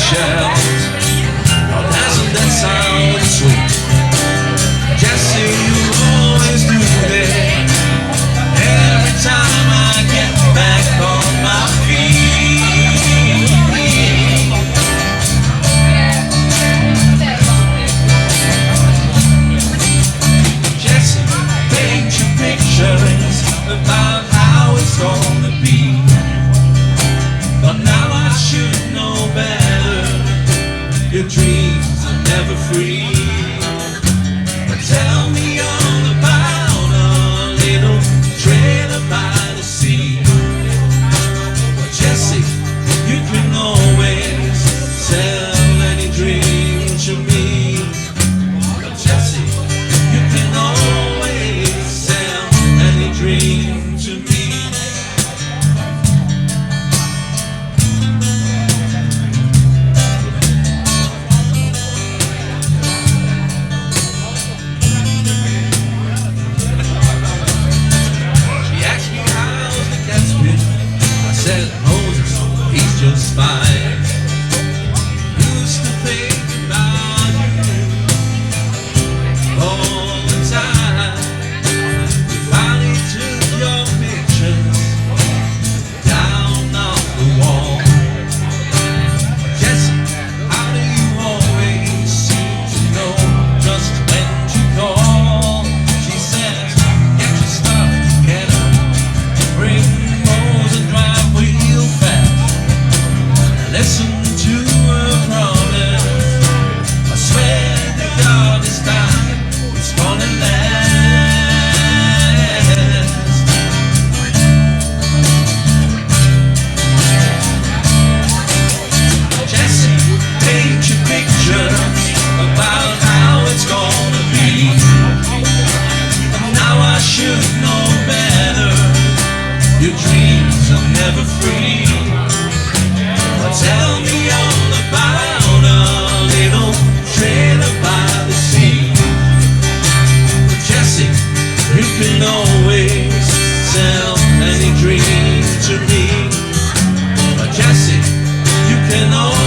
shells. Oh, doesn't that sound sweet? Jesse, you always do that. Every time I get back on my feet. Jesse, paint your pictures about how it's gonna be. But now I should know better. Your dreams are never free. But tell me all about a little trailer by the sea. Well, Jesse, you can always sell any dream to me. Well, Jesse, you can always sell any dream to me. He's just fine. Used to think about you all the time. We finally took your pictures down off the wall. Jesse, how do you always seem to know just when to call? She says, get your stuff together, bring Mose and drive real fast. Listen to her promise. I swear to God this time it's gonna last. Jesse, paint your picture about how it's gonna be. Now I should know better. Your dreams are never free. Tell me all about a little trailer by the sea. Jesse, you can always sell any dream to me. Jesse, you can always